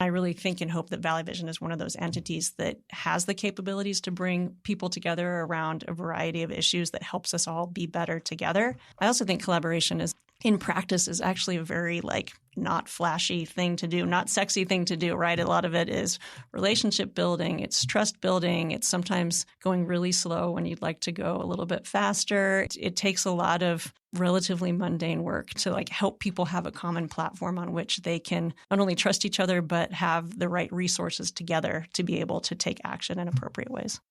I really think and hope that Valley Vision is one of those entities that has the capabilities to bring people together around a variety of issues that helps us all be better together. I also think collaboration in practice is actually a very not flashy thing to do, not sexy thing to do, right? A lot of it is relationship building, it's trust building, it's sometimes going really slow when you'd like to go a little bit faster. It takes a lot of relatively mundane work to help people have a common platform on which they can not only trust each other, but have the right resources together to be able to take action in appropriate ways.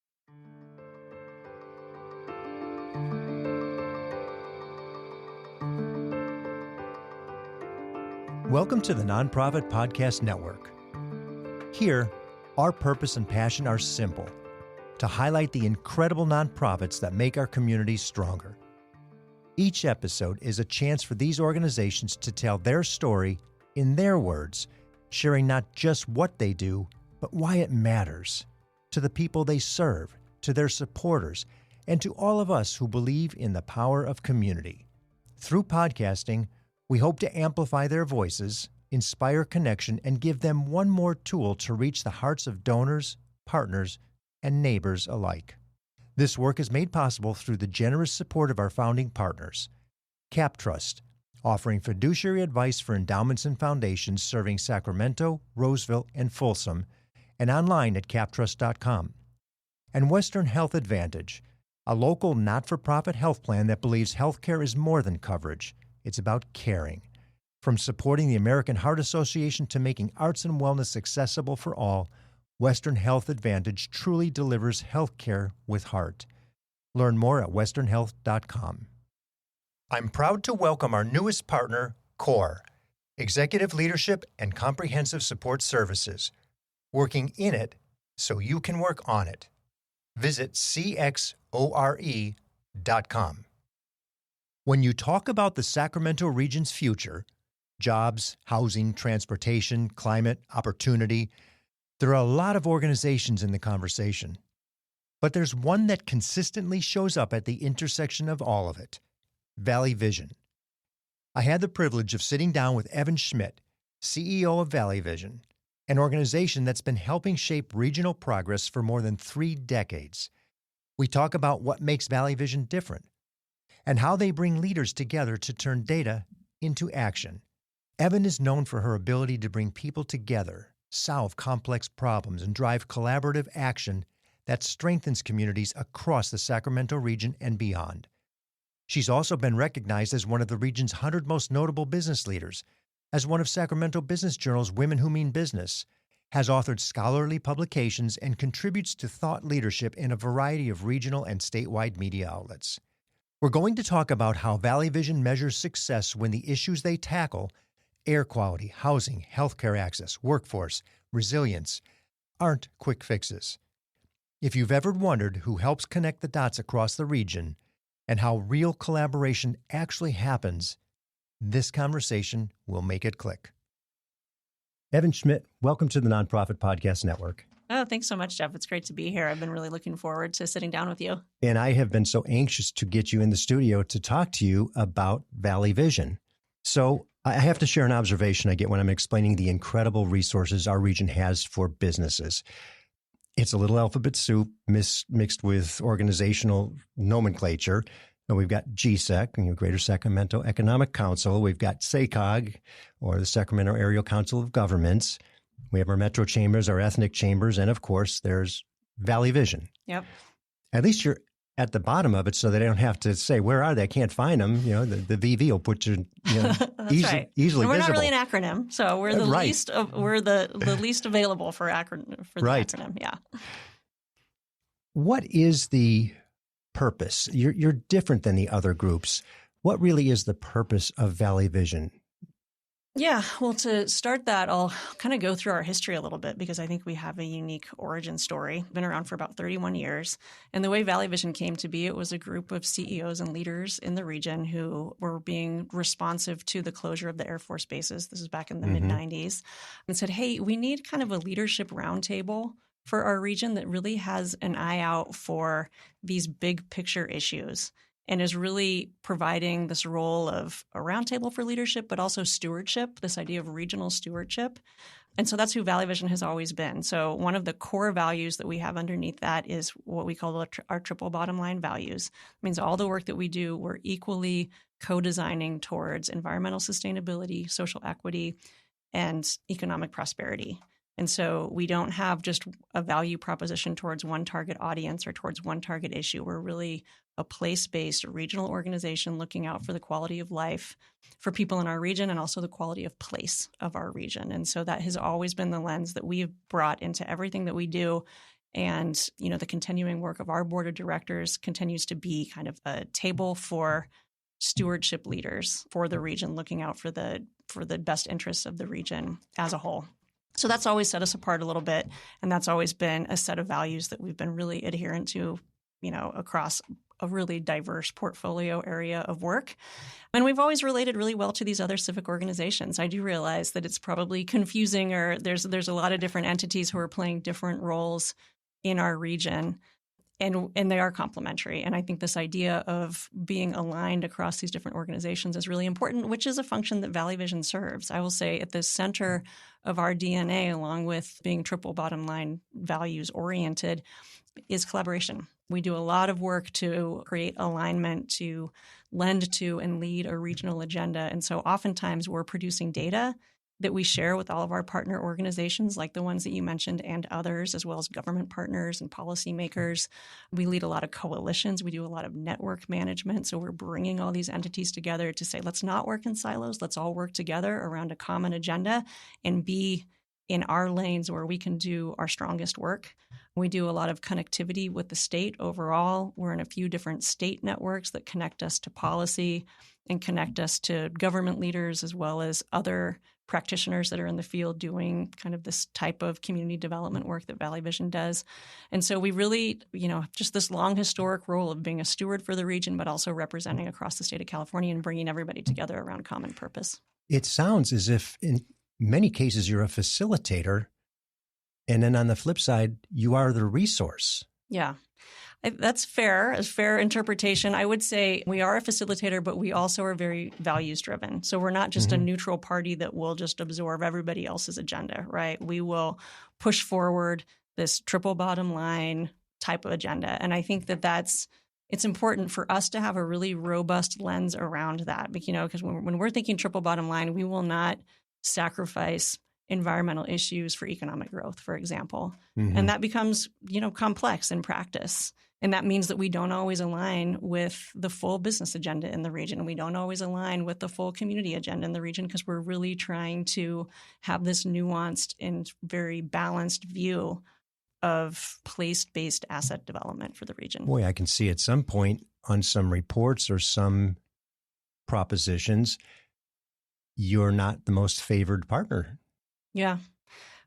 Welcome to the Nonprofit Podcast Network. Here, our purpose and passion are simple: to highlight the incredible nonprofits that make our communities stronger. Each episode is a chance for these organizations to tell their story in their words, sharing not just what they do, but why it matters to the people they serve, to their supporters, and to all of us who believe in the power of community. Through podcasting, we hope to amplify their voices, inspire connection, and give them one more tool to reach the hearts of donors, partners, and neighbors alike. This work is made possible through the generous support of our founding partners. CapTrust, offering fiduciary advice for endowments and foundations serving Sacramento, Roseville, and Folsom, and online at captrust.com. And Western Health Advantage, a local not-for-profit health plan that believes healthcare is more than coverage. It's about caring. From supporting the American Heart Association to making arts and wellness accessible for all, Western Health Advantage truly delivers healthcare with heart. Learn more at westernhealth.com. I'm proud to welcome our newest partner, CORE, Executive Leadership and Comprehensive Support Services, working in it so you can work on it. Visit cxore.com. When you talk about the Sacramento region's future, jobs, housing, transportation, climate, opportunity, there are a lot of organizations in the conversation. But there's one that consistently shows up at the intersection of all of it: Valley Vision. I had the privilege of sitting down with Evan Schmidt, CEO of Valley Vision, an organization that's been helping shape regional progress for more than 3 decades. We talk about what makes Valley Vision different, and how they bring leaders together to turn data into action. Evan is known for her ability to bring people together, solve complex problems, and drive collaborative action that strengthens communities across the Sacramento region and beyond. She's also been recognized as one of the region's 100 most notable business leaders, as one of Sacramento Business Journal's Women Who Mean Business, has authored scholarly publications, and contributes to thought leadership in a variety of regional and statewide media outlets. We're going to talk about how Valley Vision measures success when the issues they tackle, air quality, housing, healthcare access, workforce, resilience, aren't quick fixes. If you've ever wondered who helps connect the dots across the region and how real collaboration actually happens, this conversation will make it click. Evan Schmidt, welcome to the Nonprofit Podcast Network. Oh, thanks so much, Jeff. It's great to be here. I've been really looking forward to sitting down with you. And I have been so anxious to get you in the studio to talk to you about Valley Vision. So I have to share an observation I get when I'm explaining the incredible resources our region has for businesses. It's a little alphabet soup mixed with organizational nomenclature. And we've got GSEC, Greater Sacramento Economic Council. We've got SACOG, or the Sacramento Area Council of Governments. We have our metro chambers, our ethnic chambers, and of course, there's Valley Vision. Yep. At least you're at the bottom of it so that I don't have to say, where are they? I can't find them. The VV will put you easily and we're visible. Not really an acronym, so we're the least we're the least available for the acronym. Yeah. What is the purpose? You're different than the other groups. What really is the purpose of Valley Vision? Yeah, well, to start that, I'll kind of go through our history a little bit because I think we have a unique origin story. Been around for about 31 years. And the way Valley Vision came to be, it was a group of CEOs and leaders in the region who were being responsive to the closure of the Air Force bases. This is back in the mid-90s. And said, hey, we need kind of a leadership roundtable for our region that really has an eye out for these big picture issues. and is really providing this role of a roundtable for leadership, but also stewardship, this idea of regional stewardship. And so that's who Valley Vision has always been. So one of the core values that we have underneath that is what we call our triple bottom line values. It means all the work that we do, we're equally co-designing towards environmental sustainability, social equity, and economic prosperity. And so we don't have just a value proposition towards one target audience or towards one target issue. We're really a place-based regional organization looking out for the quality of life for people in our region and also the quality of place of our region. And so that has always been the lens that we've brought into everything that we do. And, the continuing work of our board of directors continues to be kind of a table for stewardship leaders for the region, looking out for the best interests of the region as a whole. So that's always set us apart a little bit. And that's always been a set of values that we've been really adherent to, across a really diverse portfolio area of work. And we've always related really well to these other civic organizations. I do realize that it's probably confusing, or there's a lot of different entities who are playing different roles in our region. And they are complementary. And I think this idea of being aligned across these different organizations is really important, which is a function that Valley Vision serves. I will say at the center of our DNA, along with being triple bottom line values oriented, is collaboration. We do a lot of work to create alignment, to lend to and lead a regional agenda. And so oftentimes we're producing data that we share with all of our partner organizations, like the ones that you mentioned and others, as well as government partners and policymakers. We lead a lot of coalitions. We do a lot of network management. So we're bringing all these entities together to say, let's not work in silos. Let's all work together around a common agenda and be in our lanes where we can do our strongest work. We do a lot of connectivity with the state overall. We're in a few different state networks that connect us to policy and connect us to government leaders, as well as other practitioners that are in the field doing kind of this type of community development work that Valley Vision does. And so we really, just this long historic role of being a steward for the region, but also representing across the state of California and bringing everybody together around common purpose. It sounds as if in many cases you're a facilitator, and then on the flip side, you are the resource. Yeah. That's fair, a fair interpretation. I would say we are a facilitator, but we also are very values driven. So we're not just a neutral party that will just absorb everybody else's agenda, right? We will push forward this triple bottom line type of agenda. And I think it's important for us to have a really robust lens around that, because when we're thinking triple bottom line, we will not sacrifice environmental issues for economic growth, for example. And that becomes, complex in practice. And that means that we don't always align with the full business agenda in the region. We don't always align with the full community agenda in the region because we're really trying to have this nuanced and very balanced view of place-based asset development for the region. Boy, I can see at some point on some reports or some propositions, you're not the most favored partner. Yeah.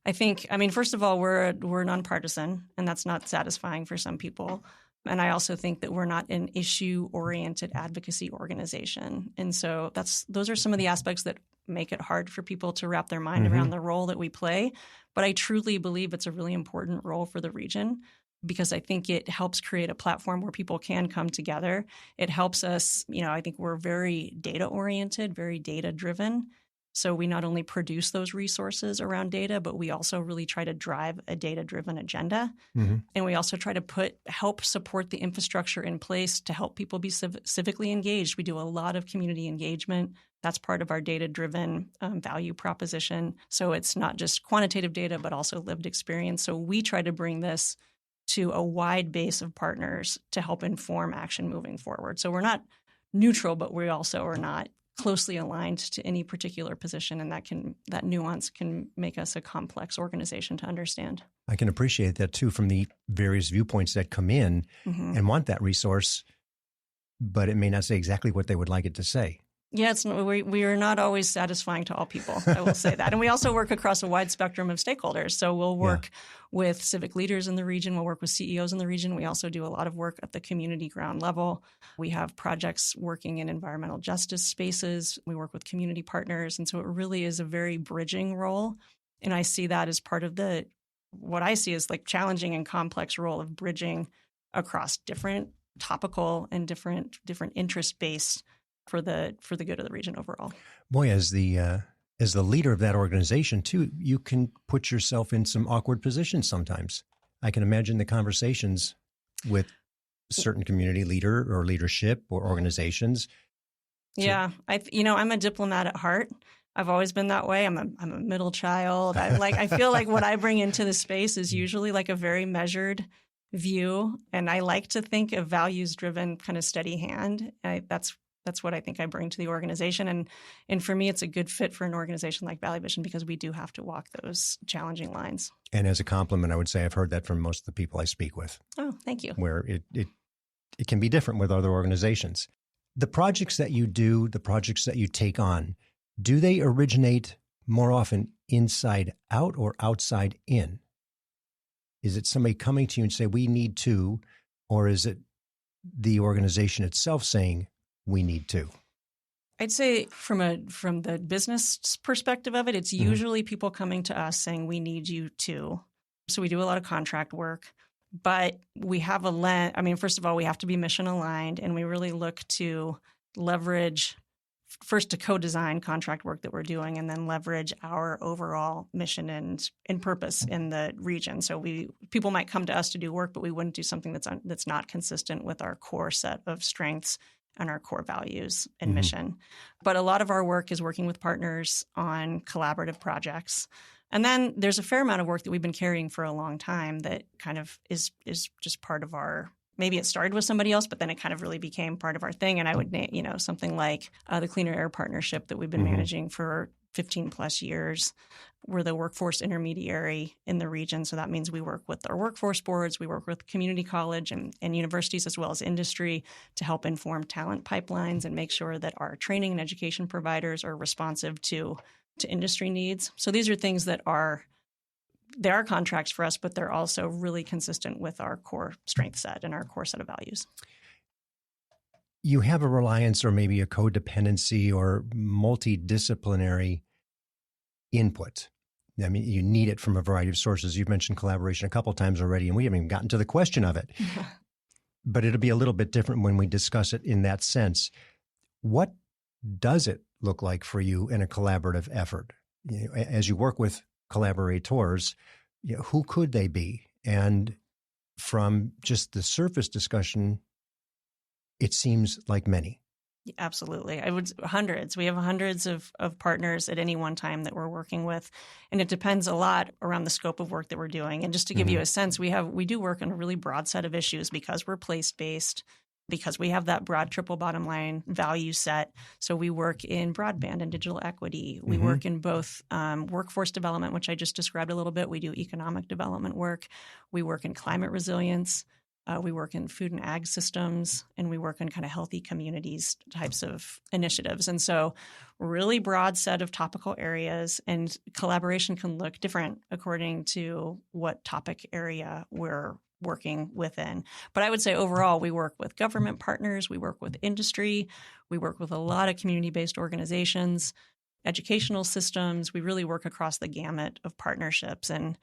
First of all, we're nonpartisan, and that's not satisfying for some people. And I also think that we're not an issue-oriented advocacy organization. And so those are some of the aspects that make it hard for people to wrap their mind around the role that we play. But I truly believe it's a really important role for the region because I think it helps create a platform where people can come together. It helps us, I think we're very data-oriented, very data-driven. So we not only produce those resources around data, but we also really try to drive a data-driven agenda. And we also try to help support the infrastructure in place to help people be civically engaged. We do a lot of community engagement. That's part of our data-driven value proposition. So it's not just quantitative data, but also lived experience. So we try to bring this to a wide base of partners to help inform action moving forward. So we're not neutral, but we also are not closely aligned to any particular position, and that nuance can make us a complex organization to understand. I can appreciate that too from the various viewpoints that come in and want that resource, but it may not say exactly what they would like it to say. Yeah, we are not always satisfying to all people, I will say that. And we also work across a wide spectrum of stakeholders. So we'll work with civic leaders in the region. We'll work with CEOs in the region. We also do a lot of work at the community ground level. We have projects working in environmental justice spaces. We work with community partners. And so it really is a very bridging role. And I see that as part of what I see as like challenging and complex role of bridging across different topical and different interest based for the good of the region overall. Boy, as the leader of that organization too, you can put yourself in some awkward positions sometimes. I can imagine the conversations with certain community leader or leadership or organizations. Yeah, I'm a diplomat at heart. I've always been that way. I'm a middle child. I feel like what I bring into the space is usually like a very measured view, and I like to think a values-driven kind of steady hand. That's what I think I bring to the organization, and for me, it's a good fit for an organization like Valley Vision because we do have to walk those challenging lines. And as a compliment, I would say I've heard that from most of the people I speak with. Oh, thank you. Where it can be different with other organizations. The projects that you do, the projects that you take on, do they originate more often inside out or outside in? Is it somebody coming to you and say, we need to, or is it the organization itself saying, we need to? I'd say from the business perspective of it, it's usually people coming to us saying, we need you to. So we do a lot of contract work, but we have first of all, we have to be mission aligned, and we really look to leverage first to co-design contract work that we're doing, and then leverage our overall mission and purpose in the region. So people might come to us to do work, but we wouldn't do something that's not consistent with our core set of strengths and our core values and mission. But a lot of our work is working with partners on collaborative projects. And then there's a fair amount of work that we've been carrying for a long time that kind of is just part of our. Maybe it started with somebody else, but then it kind of really became part of our thing. And I would name, something like the Cleaner Air Partnership that we've been managing for 15 plus years. We're the workforce intermediary in the region. So that means we work with our workforce boards, we work with community college and universities as well as industry to help inform talent pipelines and make sure that our training and education providers are responsive to industry needs. So these are things that they are contracts for us, but they're also really consistent with our core strength set and our core set of values. You have a reliance or maybe a codependency or multidisciplinary input. I mean, you need it from a variety of sources. You've mentioned collaboration a couple of times already, and we haven't even gotten to the question of it. But it'll be a little bit different when we discuss it in that sense. What does it look like for you in a collaborative effort? As you work with collaborators, who could they be? And from just the surface discussion, it seems like many. Absolutely. Hundreds. We have hundreds of partners at any one time that we're working with. And it depends a lot around the scope of work that we're doing. And just to give you a sense, we do work on a really broad set of issues because we're place-based, because we have that broad triple bottom line value set. So we work in broadband and digital equity. We work in both workforce development, which I just described a little bit. We do economic development work. We work in climate resilience. We work in food and ag systems, and we work in kind of healthy communities types of initiatives. And so really broad set of topical areas, and collaboration can look different according to what topic area we're working within. But I would say overall, we work with government partners, we work with industry, we work with a lot of community-based organizations, educational systems. We really work across the gamut of partnerships. And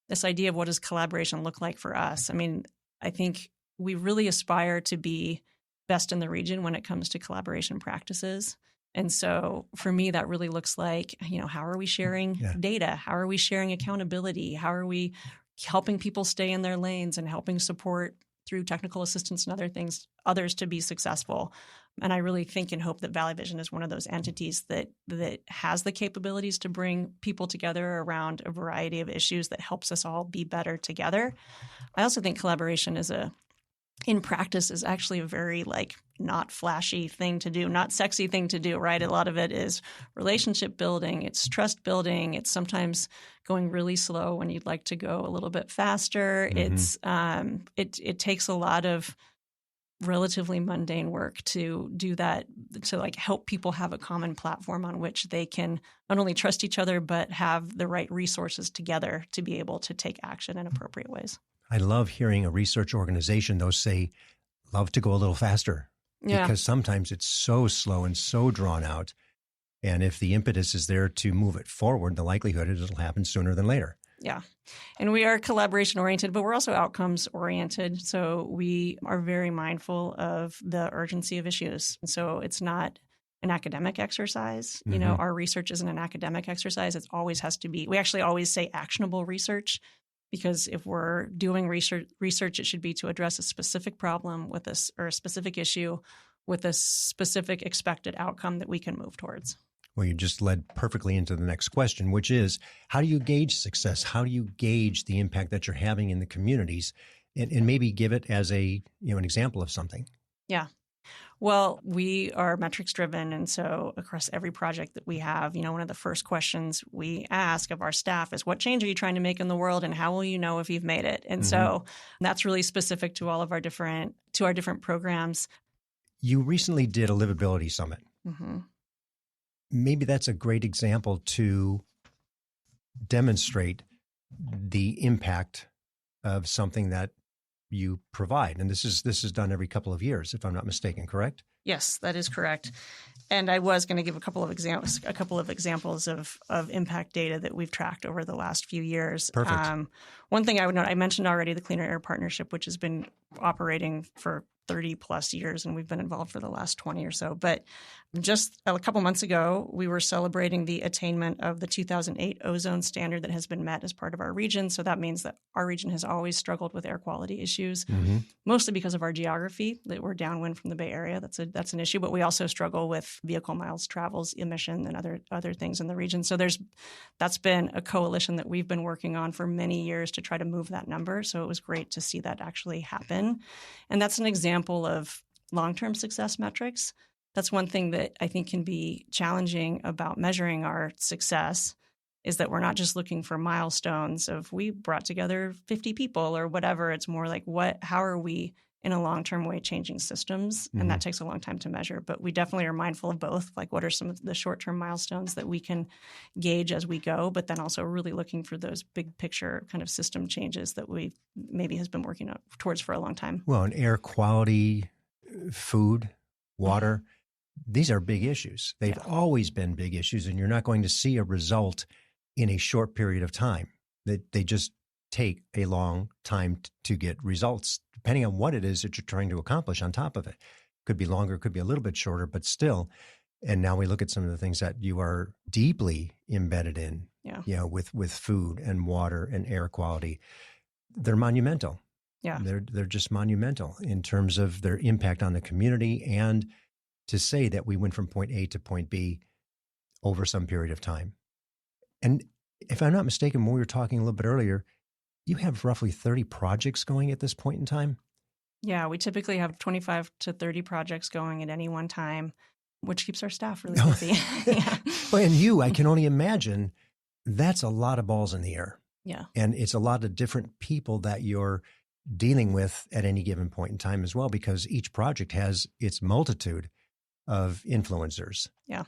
this idea of what does collaboration look like for us? I mean, I think we really aspire to be best in the region when it comes to collaboration practices. And so for me, that really looks like, how are we sharing data? How are we sharing accountability? How are we helping people stay in their lanes and helping support through technical assistance and other things, others to be successful? And I really think and hope that Valley Vision is one of those entities that has the capabilities to bring people together around a variety of issues that helps us all be better together. I also think collaboration in practice is actually a very not flashy thing to do, not sexy thing to do, right? A lot of it is relationship building, it's trust building, it's sometimes going really slow when you'd like to go a little bit faster. It's it takes a lot of relatively mundane work to do that, to help people have a common platform on which they can not only trust each other, but have the right resources together to be able to take action in appropriate ways. I love hearing a research organization, though, say, love to go a little faster. Yeah. Because sometimes it's so slow and so drawn out. And if the impetus is there to move it forward, the likelihood is it'll happen sooner than later. Yeah. And we are collaboration oriented, but we're also outcomes oriented. So we are very mindful of the urgency of issues. And so it's not an academic exercise. You know, our research isn't an academic exercise. It always has to be, we actually always say actionable research, because if we're doing research, it should be to address a specific problem with this or a specific issue with a specific expected outcome that we can move towards. Well, you just led perfectly into the next question, which is, how do you gauge success? How do you gauge the impact that you're having in the communities, and maybe give it as an example of something? Yeah. Well, we are metrics driven. And so across every project that we have, one of the first questions we ask of our staff is, what change are you trying to make in the world, and how will you know if you've made it? And so that's really specific to all of our different programs. You recently did a Livability Summit. Maybe that's a great example to demonstrate the impact of something that you provide. And this is done every couple of years, if I'm not mistaken, correct? Yes, that is correct. And I was going to give a couple of examples of impact data that we've tracked over the last few years. Perfect. One thing I would note, I mentioned already the Cleaner Air Partnership, which has been operating for 30 plus years, and we've been involved for the last 20 or so. But just a couple months ago, we were celebrating the attainment of the 2008 ozone standard that has been met as part of our region. So that means that our region has always struggled with air quality issues, mostly because of our geography, that we're downwind from the Bay Area. That's an issue. But we also struggle with vehicle miles traveled, emission, and other things in the region. So that's been a coalition that we've been working on for many years to try to move that number. So it was great to see that actually happen. And that's an example of long-term success metrics. That's one thing that I think can be challenging about measuring our success, is that we're not just looking for milestones of we brought together 50 people or whatever. It's more like how are we in a long-term way changing systems? And that takes a long time to measure. But we definitely are mindful of both. Like, what are some of the short-term milestones that we can gauge as we go, but then also really looking for those big picture kind of system changes that we maybe has been working towards for a long time. Well, and air quality, food, water, these are big issues. They've always been big issues, and you're not going to see a result in a short period of time. They just take a long time to get results, depending on what it is that you're trying to accomplish on top of it. Could be longer, could be a little bit shorter, but still. And now we look at some of the things that you are deeply embedded in, with food and water and air quality. They're monumental. Yeah. They're just monumental in terms of their impact on the community, and to say that we went from point A to point B over some period of time. And if I'm not mistaken, when we were talking a little bit earlier, you have roughly 30 projects going at this point in time? Yeah, we typically have 25 to 30 projects going at any one time, which keeps our staff really busy. Well, and I can only imagine that's a lot of balls in the air. Yeah. And it's a lot of different people that you're dealing with at any given point in time as well, because each project has its multitude of influencers. Yeah.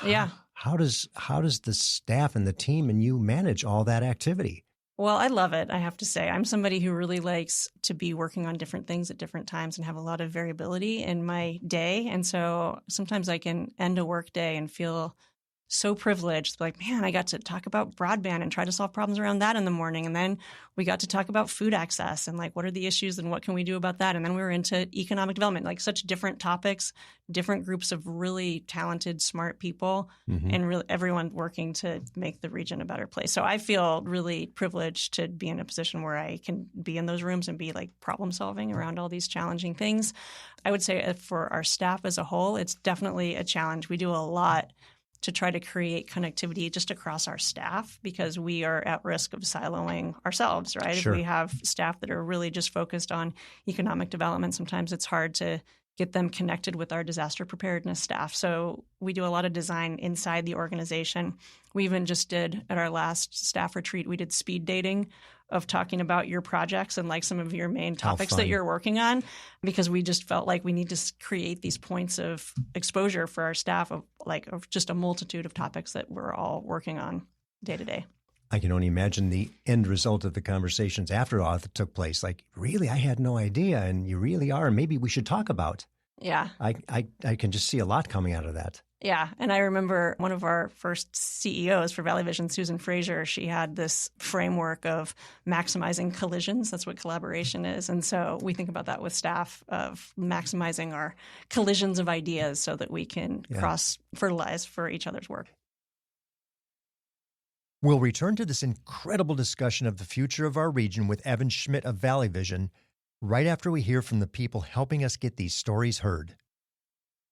Yeah. How does the staff and the team and you manage all that activity? Well, I love it, I have to say. I'm somebody who really likes to be working on different things at different times and have a lot of variability in my day. And so sometimes I can end a work day and feel so privileged, like, man, I got to talk about broadband and try to solve problems around that in the morning. And then we got to talk about food access and like, what are the issues and what can we do about that? And then we were into economic development, like such different topics, different groups of really talented, smart people, and really everyone working to make the region a better place. So I feel really privileged to be in a position where I can be in those rooms and be like problem solving around all these challenging things. I would say for our staff as a whole, it's definitely a challenge. We do a lot to try to create connectivity just across our staff, because we are at risk of siloing ourselves, right? Sure. If we have staff that are really just focused on economic development, sometimes it's hard to get them connected with our disaster preparedness staff. So we do a lot of design inside the organization. We even just did, at our last staff retreat, we did speed dating of talking about your projects and like some of your main topics that you're working on, because we just felt like we need to create these points of exposure for our staff of just a multitude of topics that we're all working on day to day. I can only imagine the end result of the conversations after all that took place. Like, really, I had no idea, and you really are. Maybe we should talk about. Yeah. I can just see a lot coming out of that. Yeah. And I remember one of our first CEOs for Valley Vision, Susan Fraser, she had this framework of maximizing collisions. That's what collaboration is. And so we think about that with staff of maximizing our collisions of ideas so that we can cross-fertilize for each other's work. We'll return to this incredible discussion of the future of our region with Evan Schmidt of Valley Vision right after we hear from the people helping us get these stories heard.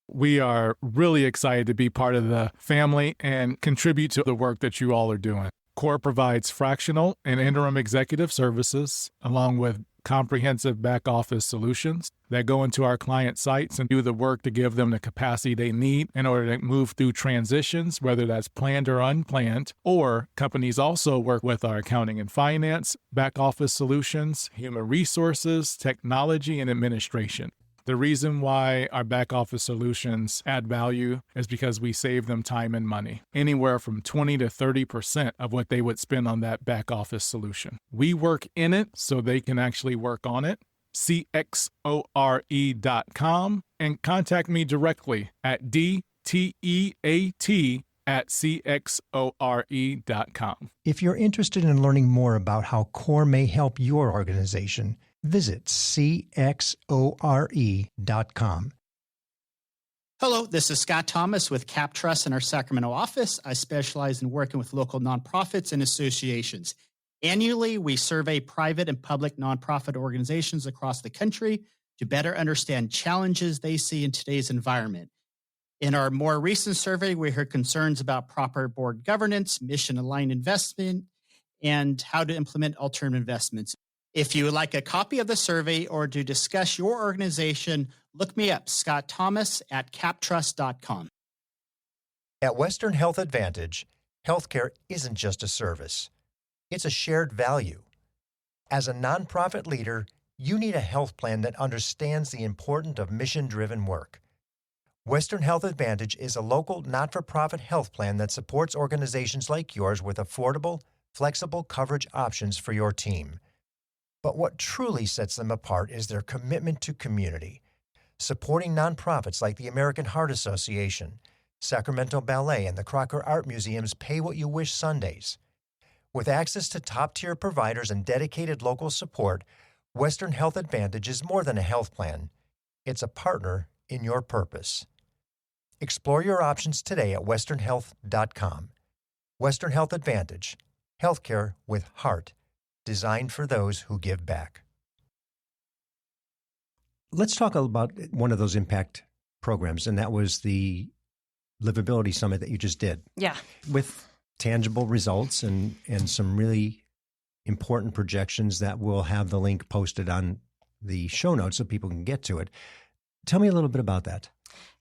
We are really excited to be part of the family and contribute to the work that you all are doing. CORE provides fractional and interim executive services, along with comprehensive back office solutions that go into our client sites and do the work to give them the capacity they need in order to move through transitions, whether that's planned or unplanned. Or companies also work with our accounting and finance, back office solutions, human resources, technology, and administration. The reason why our back office solutions add value is because we save them time and money, anywhere from 20 to 30% of what they would spend on that back office solution. We work in it so they can actually work on it. CXORE.com and contact me directly at DTEAT@CXORE.com. If you're interested in learning more about how CORE may help your organization, visit CXORE.com. Hello, this is Scott Thomas with Cap Trust in our Sacramento office. I specialize in working with local nonprofits and associations. Annually, we survey private and public nonprofit organizations across the country to better understand challenges they see in today's environment. In our more recent survey, we heard concerns about proper board governance, mission-aligned investment, and how to implement alternative investments. If you would like a copy of the survey or to discuss your organization, look me up, Scott Thomas at captrust.com. At Western Health Advantage, healthcare isn't just a service. It's a shared value. As a nonprofit leader, you need a health plan that understands the importance of mission-driven work. Western Health Advantage is a local, not-for-profit health plan that supports organizations like yours with affordable, flexible coverage options for your team. But what truly sets them apart is their commitment to community, supporting nonprofits like the American Heart Association, Sacramento Ballet, and the Crocker Art Museum's Pay What You Wish Sundays. With access to top-tier providers and dedicated local support, Western Health Advantage is more than a health plan. It's a partner in your purpose. Explore your options today at westernhealth.com. Western Health Advantage, healthcare with heart, designed for those who give back. Let's talk about one of those impact programs, and that was the Livability Summit that you just did. Yeah. With tangible results and some really important projections that will have the link posted on the show notes so people can get to it. Tell me a little bit about that.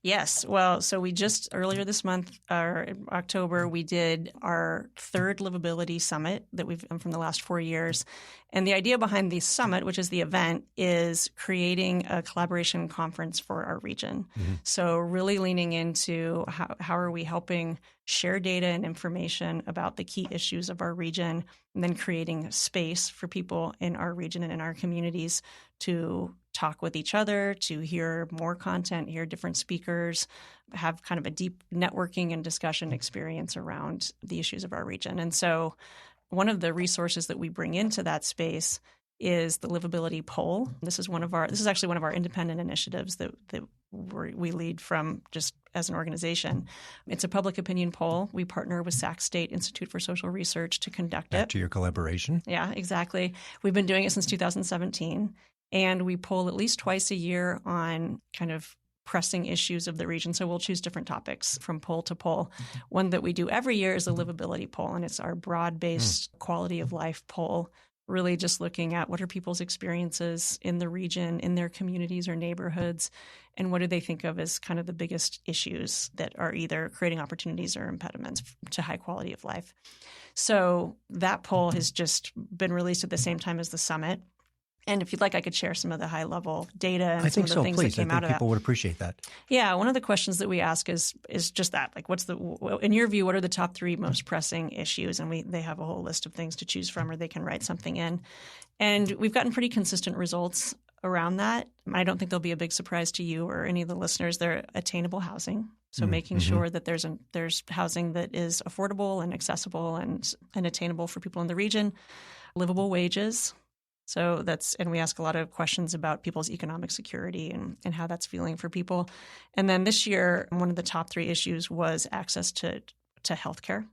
Yes. Well, so we just earlier this month, or October, we did our third Livability Summit that we've done from the last 4 years. And the idea behind the summit, which is the event, is creating a collaboration conference for our region. Mm-hmm. So really leaning into how are we helping share data and information about the key issues of our region, and then creating space for people in our region and in our communities to talk with each other, to hear more content, hear different speakers, have kind of a deep networking and discussion experience around the issues of our region. And so one of the resources that we bring into that space is the Livability Poll. This is actually one of our independent initiatives that we lead from just as an organization. It's a public opinion poll. We partner with Sac State Institute for Social Research to conduct it. Back to your collaboration. Yeah, exactly. We've been doing it since 2017. And we poll at least twice a year on kind of pressing issues of the region. So we'll choose different topics from poll to poll. Mm-hmm. One that we do every year is a livability poll, and it's our broad-based quality of life poll, really just looking at what are people's experiences in the region, in their communities or neighborhoods, and what do they think of as kind of the biggest issues that are either creating opportunities or impediments to high quality of life. So that poll has just been released at the same time as the summit. And if you'd like, I could share some of the high-level data and some of the things that came out of that. I think people would appreciate that. Yeah, one of the questions that we ask is just that, like, in your view, what are the top 3 most pressing issues? And they have a whole list of things to choose from, or they can write something in. And we've gotten pretty consistent results around that. I don't think there'll be a big surprise to you or any of the listeners. They're attainable housing. So making sure that there's housing that is affordable and accessible and attainable for people in the region, livable wages. So and we ask a lot of questions about people's economic security and how that's feeling for people. And then this year, one of the top 3 issues was access to healthcare.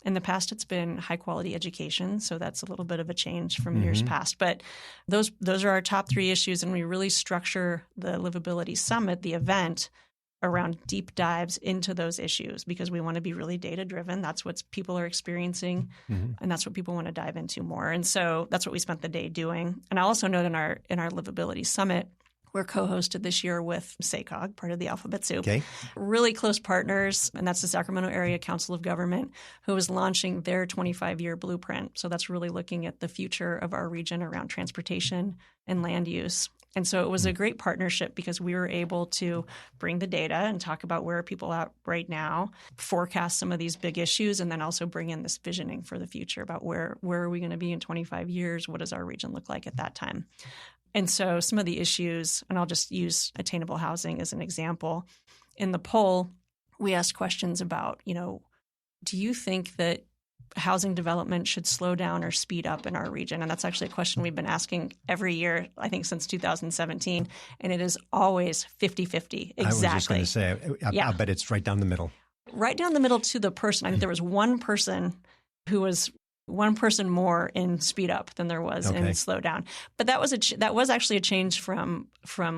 In the past, it's been high quality education, so that's a little bit of a change from years past. But those are our top 3 issues, and we really structure the Livability Summit, the event, around deep dives into those issues because we want to be really data driven. That's what people are experiencing, and that's what people want to dive into more. And so that's what we spent the day doing. And I also note in our Livability Summit, we're co-hosted this year with SACOG, part of the Alphabet Soup. Okay. Really close partners, and that's the Sacramento Area Council of Government, who is launching their 25-year blueprint. So that's really looking at the future of our region around transportation and land use. And so it was a great partnership because we were able to bring the data and talk about where are people at right now, forecast some of these big issues, and then also bring in this visioning for the future about where are we going to be in 25 years? What does our region look like at that time? And so some of the issues, and I'll just use attainable housing as an example. In the poll, we asked questions about, do you think that housing development should slow down or speed up in our region? And that's actually a question we've been asking every year, I think, since 2017. And it is always 50-50. Exactly. I was just going to say, I bet it's right down the middle. Right down the middle to the person. I think there was one person who was one person more in speed up than there was in slow down. But that was actually a change from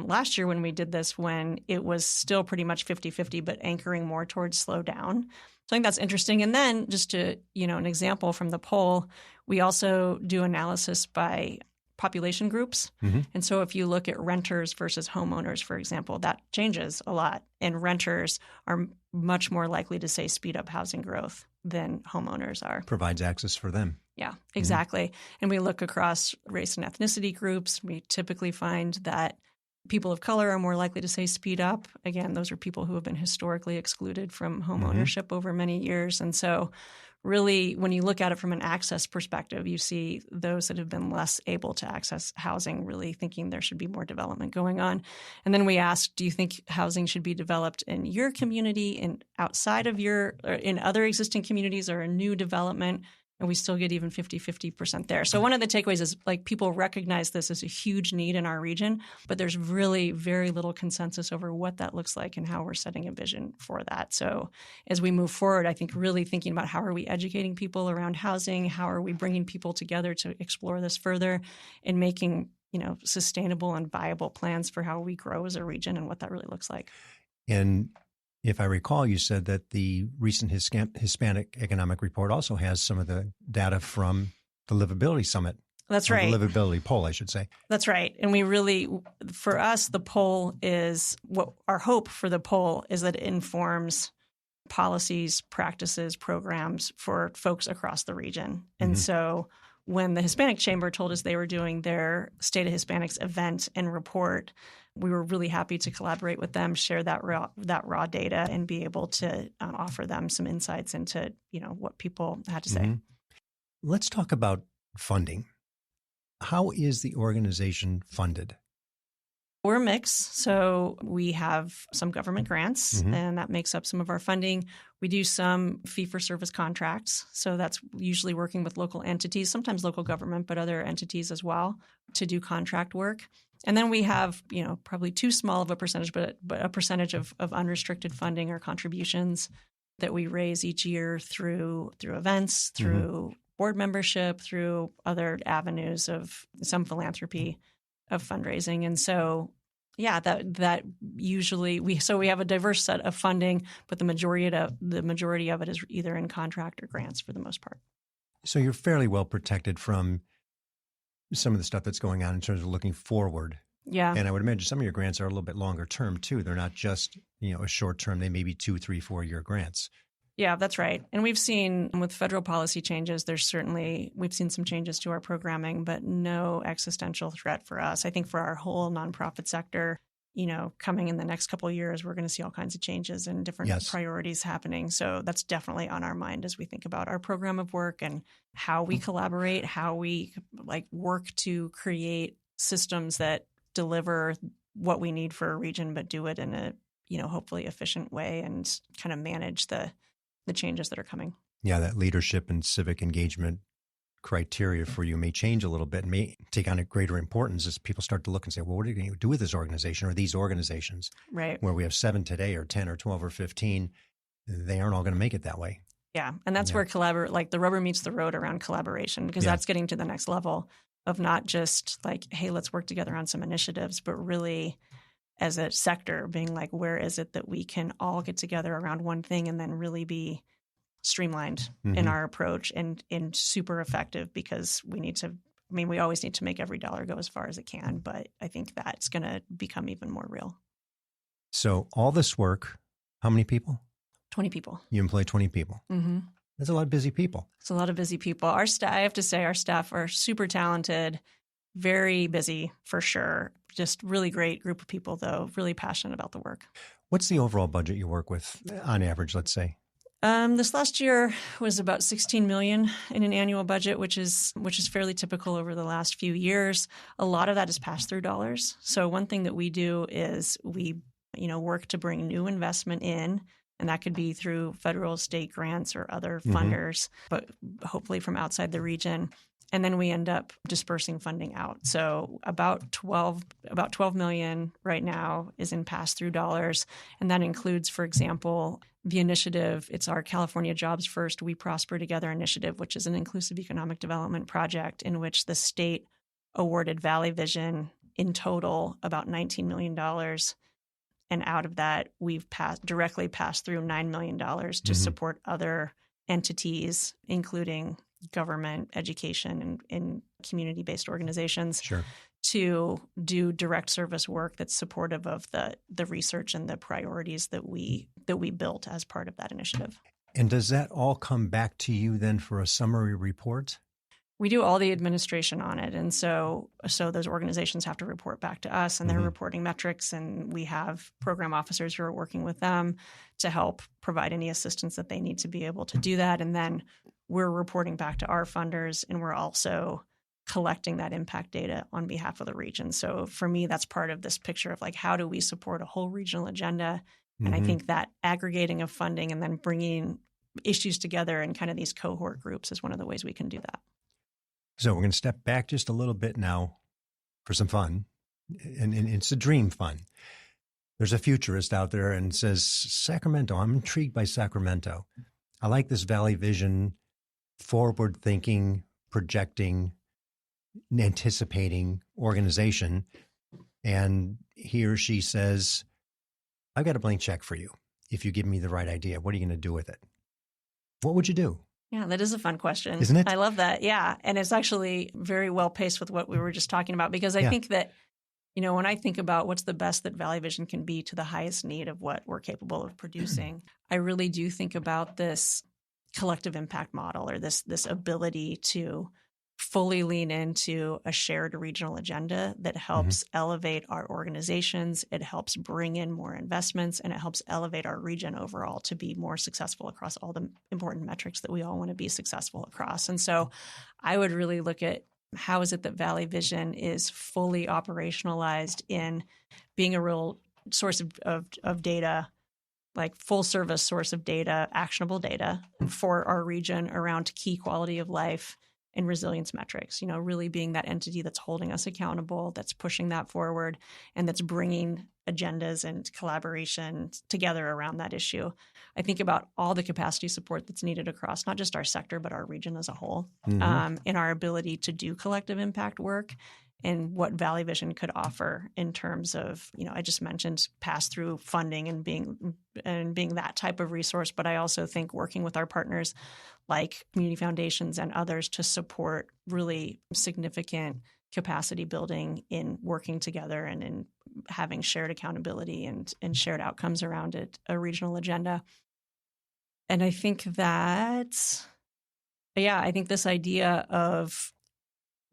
last year when we did this, when it was still pretty much 50-50, but anchoring more towards slow down. So I think that's interesting. And then just to, an example from the poll, we also do analysis by population groups. And so if you look at renters versus homeowners, for example, that changes a lot. And renters are much more likely to say speed up housing growth than homeowners are. Provides access for them. Yeah, exactly. And we look across race and ethnicity groups. We typically find that people of color are more likely to say speed up. Again, those are people who have been historically excluded from home ownership over many years. And so really, when you look at it from an access perspective, you see those that have been less able to access housing really thinking there should be more development going on. And then we asked, do you think housing should be developed in your community and outside of or in other existing communities or a new development? And we still get even 50% there. So one of the takeaways is people recognize this as a huge need in our region, but there's really very little consensus over what that looks like and how we're setting a vision for that. So as we move forward, I think really thinking about how are we educating people around housing, how are we bringing people together to explore this further and making, sustainable and viable plans for how we grow as a region and what that really looks like. And if I recall, you said that the recent Hispanic Economic Report also has some of the data from the Livability Summit. That's right. The Livability Poll, I should say. That's right. And we really, for us, the poll is what our hope for the poll is that it informs policies, practices, programs for folks across the region. And so when the Hispanic Chamber told us they were doing their State of Hispanics event and report, we were really happy to collaborate with them, share that raw data, and be able to offer them some insights into what people had to say. Let's talk about funding. How is the organization funded? We're mixed. So we have some government grants, and that makes up some of our funding. We do some fee-for-service contracts. So that's usually working with local entities, sometimes local government, but other entities as well, to do contract work. And then we have, probably too small of a percentage, but a percentage of unrestricted funding or contributions that we raise each year through events, through board membership, through other avenues of some philanthropy of fundraising. And so, that usually we have a diverse set of funding, but the majority of it is either in contract or grants for the most part. So you're fairly well protected from some of the stuff that's going on in terms of looking forward. Yeah. And I would imagine some of your grants are a little bit longer term too. They're not just, a short term. They may be 2, 3, 4 year grants. Yeah, that's right. And we've seen with federal policy changes, we've seen some changes to our programming, but no existential threat for us. I think for our whole nonprofit sector, coming in the next couple of years, we're going to see all kinds of changes and different priorities happening. So that's definitely on our mind as we think about our program of work and how we collaborate, how we work to create systems that deliver what we need for a region, but do it in a hopefully efficient way and kind of manage the changes that are coming. Yeah, that leadership and civic engagement criteria for you may change a little bit and may take on a greater importance as people start to look and say, well, what are you going to do with this organization or these organizations? Right. Where we have 7 today or 10 or 12 or 15, they aren't all going to make it that way. Yeah. And that's where the rubber meets the road around collaboration, because that's getting to the next level of not just like, hey, let's work together on some initiatives, but really as a sector being like, where is it that we can all get together around one thing and then really be streamlined in our approach and super effective, because we always need to make every dollar go as far as it can. But I think that's going to become even more real. So all this work, how many people? 20 people. You employ 20 people. Mm-hmm. That's a lot of busy people. It's a lot of busy people. I have to say our staff are super talented, very busy for sure. Just really great group of people, though, really passionate about the work. What's the overall budget you work with on average, let's say? This last year was about $16 million in an annual budget, which is fairly typical over the last few years. A lot of that is pass-through dollars. So one thing that we do is we, work to bring new investment in, and that could be through federal, state grants or other funders, but hopefully from outside the region. And then we end up dispersing funding out. So about 12 million right now is in pass-through dollars. And that includes, for example, the initiative. It's our California Jobs First, We Prosper Together initiative, which is an inclusive economic development project in which the state awarded Valley Vision in total about $19 million. And out of that, we've directly passed through $9 million to support other entities, including government, education, and community-based organizations to do direct service work that's supportive of the research and the priorities that we built as part of that initiative. And does that all come back to you then for a summary report? We do all the administration on it. And so those organizations have to report back to us, and they're reporting metrics, and we have program officers who are working with them to help provide any assistance that they need to be able to do that. And then we're reporting back to our funders, and we're also collecting that impact data on behalf of the region. So for me, that's part of this picture of like, how do we support a whole regional agenda? And I think that aggregating of funding and then bringing issues together in kind of these cohort groups is one of the ways we can do that. So we're going to step back just a little bit now for some fun, and it's a dream fun. There's a futurist out there and says, Sacramento, I'm intrigued by Sacramento. I like this Valley Vision, forward-thinking, projecting, anticipating organization. And he or she says, I've got a blank check for you. If you give me the right idea, what are you going to do with it? What would you do? Yeah, that is a fun question. Isn't it? I love that. Yeah. And it's actually very well paced with what we were just talking about, because I think that, when I think about what's the best that Valley Vision can be to the highest need of what we're capable of producing, I really do think about this collective impact model, or this ability to fully lean into a shared regional agenda that helps elevate our organizations, it helps bring in more investments, and it helps elevate our region overall to be more successful across all the important metrics that we all want to be successful across. And so I would really look at how is it that Valley Vision is fully operationalized in being a real source of data, like full service source of data, actionable data for our region around key quality of life and resilience metrics, really being that entity that's holding us accountable, that's pushing that forward, and that's bringing agendas and collaboration together around that issue. I think about all the capacity support that's needed across not just our sector, but our region as a whole, in our ability to do collective impact work, and what Valley Vision could offer in terms of, I just mentioned pass-through funding and being that type of resource. But I also think working with our partners like community foundations and others to support really significant capacity building in working together and in having shared accountability and shared outcomes around it, a regional agenda. And I think that, I think this idea of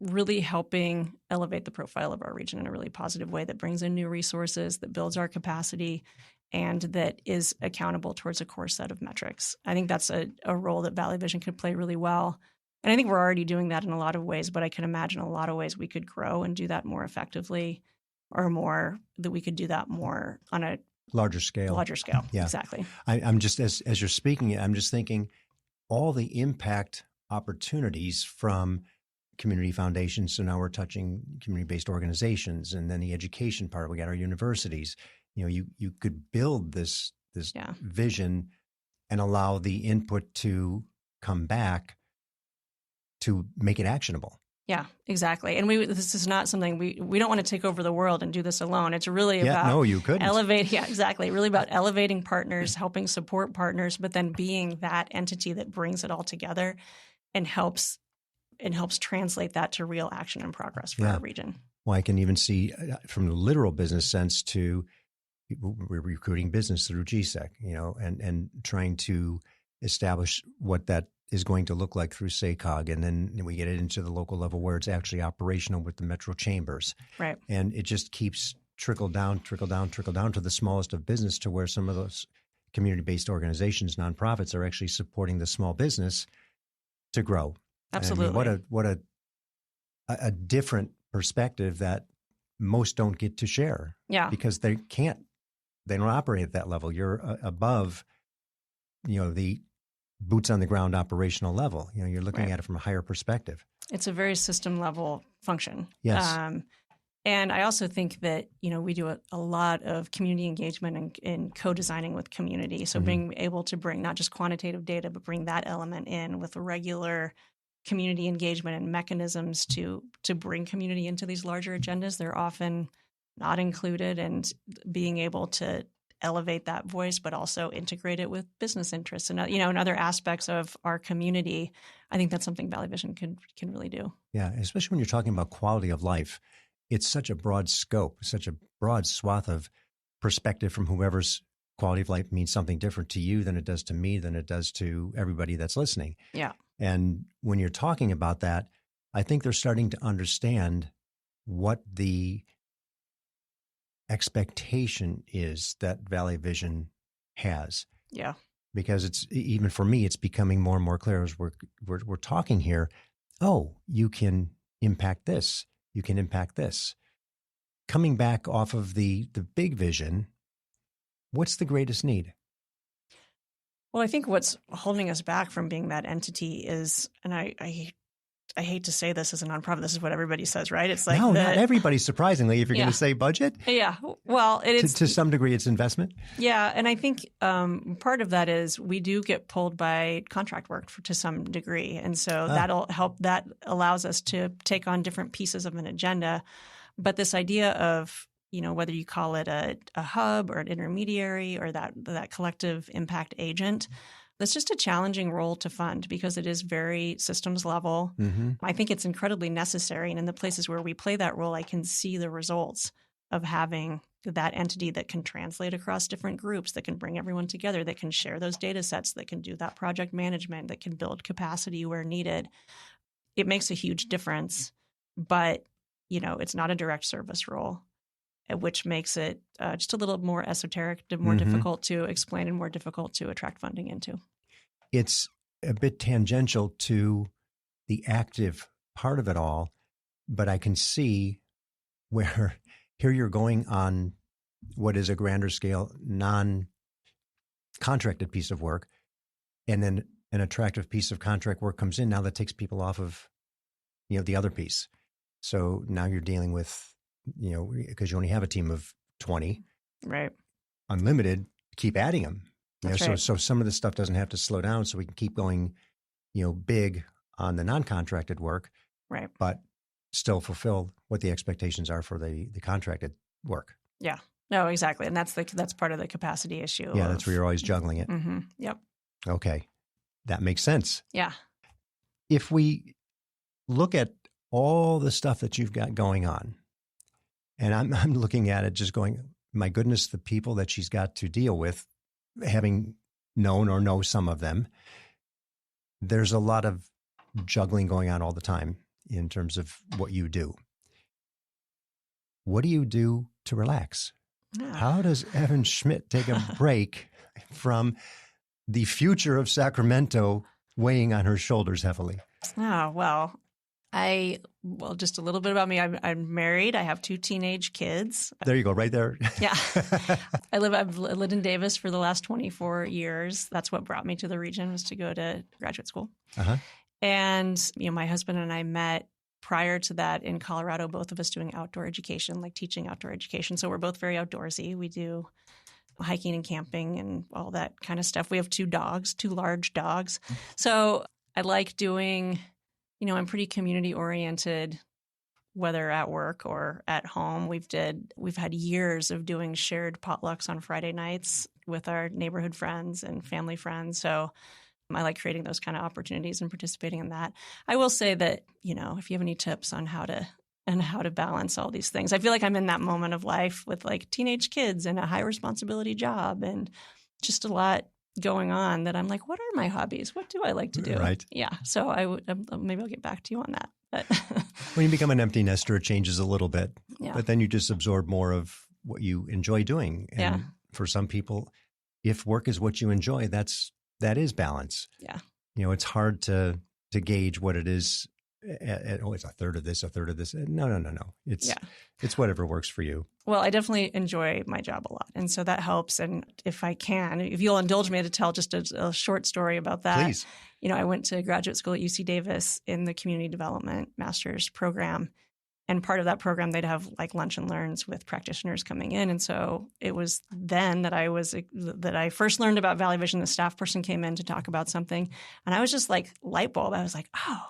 really helping elevate the profile of our region in a really positive way that brings in new resources, that builds our capacity, and that is accountable towards a core set of metrics. I think that's a role that Valley Vision could play really well. And I think we're already doing that in a lot of ways, but I can imagine a lot of ways we could grow and do that more effectively, or that we could do that more on a Larger scale. Larger scale, Yeah. exactly. I'm just, as you're speaking, I'm just thinking all the impact opportunities from community foundations. So now we're touching community-based organizations, and then the education part. We got our universities. You could build this vision and allow the input to come back to make it actionable. Yeah, exactly. And this is not something we don't want to take over the world and do this alone. It's really about no, you couldn't. Yeah, exactly. Really about elevating partners, helping support partners, but then being that entity that brings it all together and helps translate that to real action and progress for our region. Well, I can even see from the literal business sense to we're recruiting business through GSEC, and trying to establish what that is going to look like through SACOG. And then we get it into the local level where it's actually operational with the metro chambers. Right. And it just keeps trickle down to the smallest of business, to where some of those community-based organizations, nonprofits, are actually supporting the small business to grow. Absolutely. I mean, what a different perspective that most don't get to share. Yeah. Because they don't operate at that level. You're above, the boots on the ground operational level. You're looking at it from a higher perspective. It's a very system level function. Yes. And I also think that, we do a lot of community engagement and co-designing with community. So being able to bring not just quantitative data, but bring that element in with regular community engagement and mechanisms to bring community into these larger agendas. They're often not included, and being able to elevate that voice, but also integrate it with business interests and and other aspects of our community. I think that's something Valley Vision can really do. Yeah, especially when you're talking about quality of life. It's such a broad scope, such a broad swath of perspective from whoever's quality of life means something different to you than it does to me, than it does to everybody that's listening. Yeah. And when you're talking about that, I think they're starting to understand what the expectation is that Valley Vision has. Yeah. Because it's, even for me, it's becoming more and more clear as we're talking here. Oh, you can impact this. You can impact this. Coming back off of the big vision, what's the greatest need? Well, I think what's holding us back from being that entity is, and I hate to say this as a nonprofit, this is what everybody says, right? It's like not everybody, surprisingly, if you're going to say budget. Yeah. Well, it's to some degree, it's investment. Yeah. And I think part of that is we do get pulled by contract work to some degree. And so that'll help. That allows us to take on different pieces of an agenda. But this idea of, whether you call it a hub or an intermediary or that collective impact agent, that's just a challenging role to fund because it is very systems level. Mm-hmm. I think it's incredibly necessary. And in the places where we play that role, I can see the results of having that entity that can translate across different groups, that can bring everyone together, that can share those data sets, that can do that project management, that can build capacity where needed. It makes a huge difference, but, it's not a direct service role, which makes it just a little more esoteric, more difficult to explain and more difficult to attract funding into. It's a bit tangential to the active part of it all, but I can see where here you're going on what is a grander scale, non-contracted piece of work, and then an attractive piece of contract work comes in. Now that takes people off of, the other piece. So now you're dealing with, because you only have a team of 20, right? Unlimited, keep adding them. That's right. So some of this stuff doesn't have to slow down, so we can keep going, big on the non-contracted work, right? But still fulfill what the expectations are for the contracted work. Yeah. No, exactly, and that's part of the capacity issue. Yeah, that's where you're always juggling it. Mm-hmm. Yep. Okay, that makes sense. Yeah. If we look at all the stuff that you've got going on, and I'm looking at it just going, my goodness, the people that she's got to deal with, having known or know some of them, there's a lot of juggling going on all the time in terms of what you do. What do you do to relax? Yeah. How does Evan Schmidt take a break from the future of Sacramento weighing on her shoulders heavily? Oh, well, Well, just a little bit about me. I'm married. I have 2 teenage kids. There you go, right there. Yeah. I've lived in Davis for the last 24 years. That's what brought me to the region, was to go to graduate school. Uh-huh. And, my husband and I met prior to that in Colorado, both of us doing outdoor education, like teaching outdoor education. So we're both very outdoorsy. We do hiking and camping and all that kind of stuff. We have 2 dogs, 2 large dogs. So I like doing, I'm pretty community oriented, whether at work or at home. We've had years of doing shared potlucks on Friday nights with our neighborhood friends and family friends. So I like creating those kind of opportunities and participating in that. I will say that, if you have any tips on how to balance all these things, I feel like I'm in that moment of life with like teenage kids and a high responsibility job and just a lot going on that I'm like, what are my hobbies? What do I like to do? Right. Yeah. So maybe I'll get back to you on that. But when you become an empty nester, it changes a little bit, yeah. But then you just absorb more of what you enjoy doing. And Yeah. for some people, if work is what you enjoy, that is balance. Yeah. It's hard to gauge what it is. It's a third of this, a third of this. No. It's whatever works for you. Well, I definitely enjoy my job a lot. And so that helps. And if you'll indulge me to tell just a short story about that. Please. I went to graduate school at UC Davis in the community development master's program. And part of that program, they'd have like lunch and learns with practitioners coming in. And so it was then that I first learned about Valley Vision. The staff person came in to talk about something. And I was just like light bulb. I was like, oh,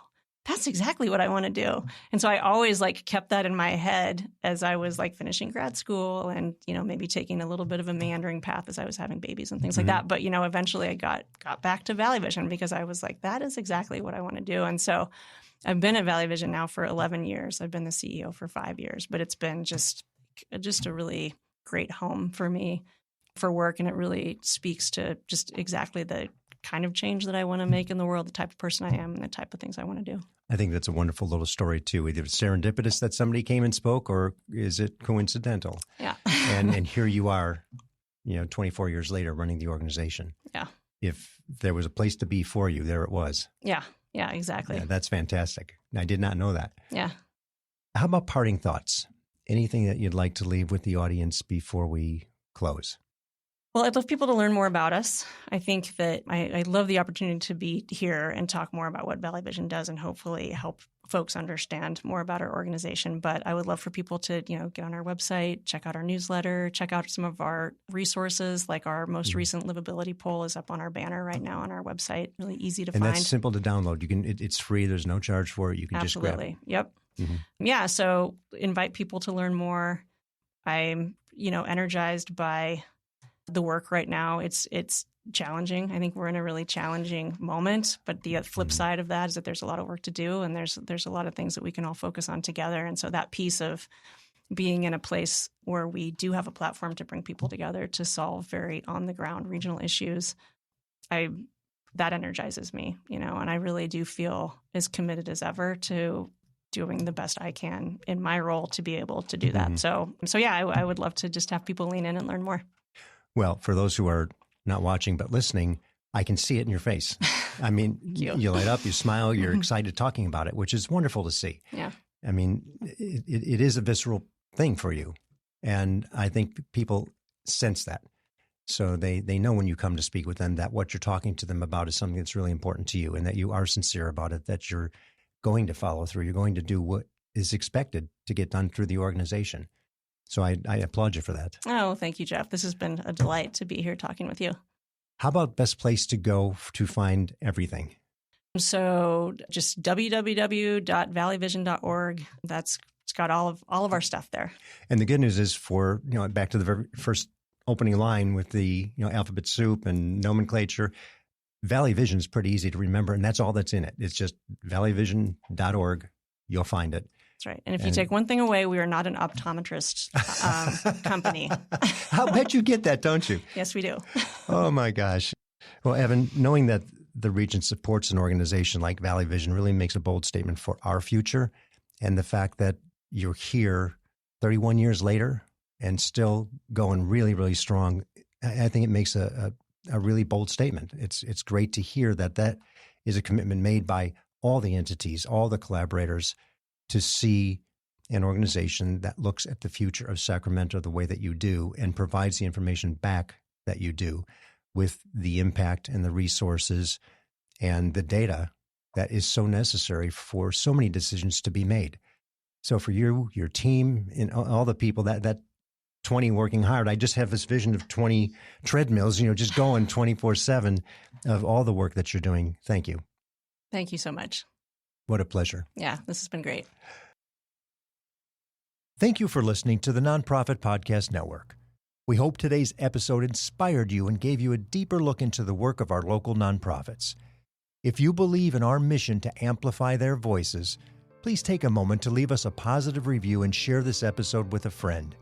that's exactly what I want to do. And so I always like kept that in my head as I was like finishing grad school and, maybe taking a little bit of a meandering path as I was having babies and things like that. But, eventually I got back to Valley Vision because I was like, that is exactly what I want to do. And so I've been at Valley Vision now for 11 years. I've been the CEO for 5 years, but it's been just a really great home for me for work. And it really speaks to just exactly the kind of change that I want to make in the world, the type of person I am and the type of things I want to do. I think that's a wonderful little story too. Either it's serendipitous that somebody came and spoke, or is it coincidental? Yeah. and here you are, 24 years later running the organization. Yeah. If there was a place to be for you, there it was. Yeah. Yeah, exactly. Yeah, that's fantastic. I did not know that. Yeah. How about parting thoughts? Anything that you'd like to leave with the audience before we close? Well, I'd love people to learn more about us. I think that I love the opportunity to be here and talk more about what Valley Vision does and hopefully help folks understand more about our organization. But I would love for people to, get on our website, check out our newsletter, check out some of our resources, like our most recent Livability Poll is up on our banner right now on our website. Really easy to find. And that's simple to download. It's free. There's no charge for it. You can just grab it. Yep. Mm-hmm. Yeah. So invite people to learn more. I'm, energized by the work right now. It's challenging. I think we're in a really challenging moment, but the flip side of that is that there's a lot of work to do and there's a lot of things that we can all focus on together. And so that piece of being in a place where we do have a platform to bring people together to solve very on the ground regional issues, that energizes me, and I really do feel as committed as ever to doing the best I can in my role to be able to do that. So yeah, I would love to just have people lean in and learn more. Well, for those who are not watching but listening, I can see it in your face. I mean, you light up, you smile, you're excited talking about it, which is wonderful to see. Yeah. I mean, it is a visceral thing for you. And I think people sense that. So they know when you come to speak with them that what you're talking to them about is something that's really important to you and that you are sincere about it, that you're going to follow through. You're going to do what is expected to get done through the organization. So I applaud you for that. Oh, thank you, Jeff. This has been a delight to be here talking with you. How about best place to go to find everything? So just www.valleyvision.org. It's got all of our stuff there. And the good news is for, back to the very first opening line with the, alphabet soup and nomenclature, Valley Vision is pretty easy to remember, and that's all that's in it. It's just valleyvision.org. You'll find it. That's right. And if you take one thing away, we are not an optometrist company. I'll bet you get that, don't you? Yes, we do. Oh, my gosh. Well, Evan, knowing that the region supports an organization like Valley Vision really makes a bold statement for our future. And the fact that you're here 31 years later and still going really, really strong, I think it makes a really bold statement. It's great to hear that is a commitment made by all the entities, all the collaborators to see an organization that looks at the future of Sacramento the way that you do and provides the information back that you do with the impact and the resources and the data that is so necessary for so many decisions to be made. So for you, your team, and all the people that 20 working hard, I just have this vision of 20 treadmills, just going 24/7 of all the work that you're doing. Thank you. Thank you so much. What a pleasure. Yeah, this has been great. Thank you for listening to the Nonprofit Podcast Network. We hope today's episode inspired you and gave you a deeper look into the work of our local nonprofits. If you believe in our mission to amplify their voices, please take a moment to leave us a positive review and share this episode with a friend.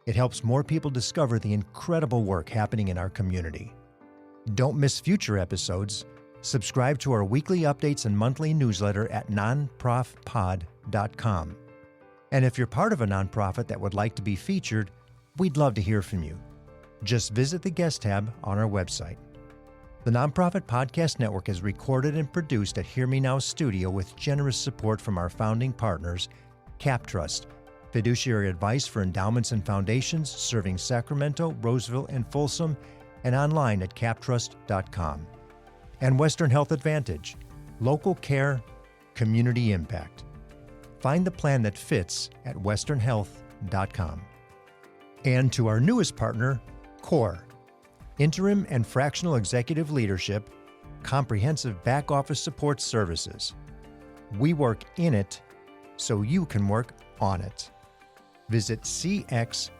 It helps more people discover the incredible work happening in our community. Don't miss future episodes. Subscribe to our weekly updates and monthly newsletter at nonprofpod.com. And if you're part of a nonprofit that would like to be featured, we'd love to hear from you. Just visit the guest tab on our website. The Nonprofit Podcast Network is recorded and produced at Hear Me Now Studio with generous support from our founding partners, CapTrust, fiduciary advice for endowments and foundations serving Sacramento, Roseville, and Folsom, and online at captrust.com. And Western Health Advantage, local care, community impact. Find the plan that fits at westernhealth.com. And to our newest partner, CORE, interim and fractional executive leadership, comprehensive back office support services. We work in it so you can work on it. Visit cxore.com.